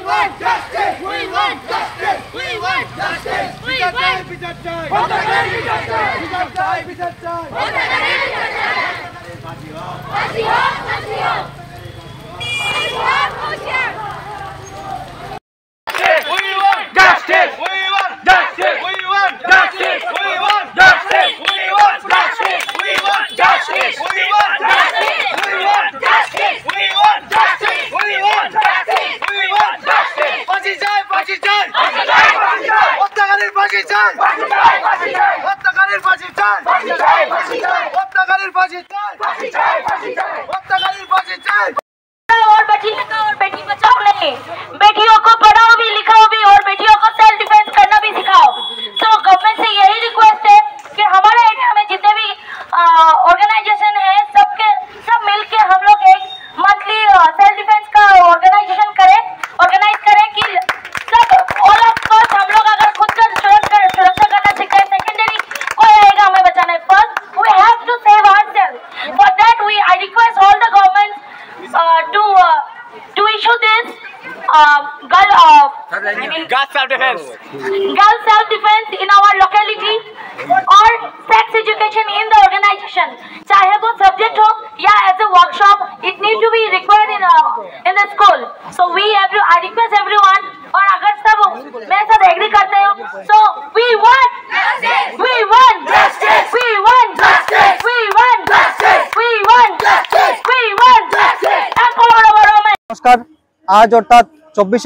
want justice. We want justice. We want justice. We want justice. और बेटी बचाओ नहीं, बेटियों को पढ़ाओ भी, लिखाओ भी और बेटियों को सेल्फ डिफेंस करना भी सिखाओ। तो गवर्नमेंट से यही रिक्वेस्ट है कि हमारे एरिया में जितने भी ऑर्गेनाइजेशन है सब मिलके हम लोग एक मंथली सेल्फ डिफेंस का ऑर्गेनाइज करें कि सब ऑल ऑफ फर्स्ट हम लोग अगर खुद का सुरक्षा करना सीखें, सेकेंडरी कोई आएगा हमें बचाने। First we have to save ourself. For that I request all the government to issue this girl self-defense in our locality or sex education in the organization. चाहे वो subject हो या as a workshop, it need to be required in the school. So I request everyone, और अगर सब मेरे साथ agree करते हो, so we want justice, we want justice, we want justice, we want justice, we want justice, we want justice. নমস্কার। আজ অর্থাৎ 21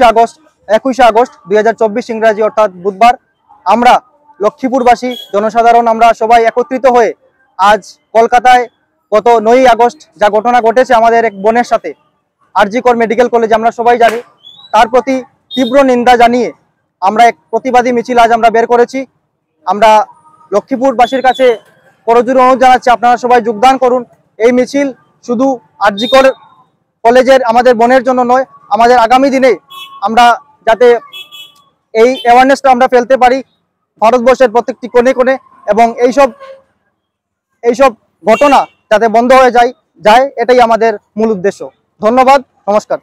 আগস্ট 2024 ইংরাজি অর্থাৎ বুধবার আমরা লক্ষ্মীপুরবাসী জনসাধারণ আমরা সবাই একত্রিত হয়ে আজ কলকাতায় গত 9 আগস্ট যা ঘটনা ঘটেছে আমাদের এক বোনের সাথে আরজি কর মেডিকেল কলেজে আমরা সবাই জানি, তার প্রতি তীব্র নিন্দা জানিয়ে আমরা এক প্রতিবাদী মিছিল আজ আমরা বের করেছি। আমরা লক্ষ্মীপুরবাসীর কাছে করজোড়ে অনুরোধ জানাচ্ছি আপনারা সবাই যোগদান করুন। এই মিছিল শুধু আরজি কর কলেজের আমাদের বোনের জন্য নয়, আমাদের আগামী দিনে আমরা যাতে এই অ্যাওয়ারনেসটা আমরা ফেলতে পারি ভারতবর্ষের প্রত্যেকটি কোণে কোণে, এবং এইসব ঘটনা যাতে বন্ধ হয়ে যায় এটাই আমাদের মূল উদ্দেশ্য। ধন্যবাদ, নমস্কার।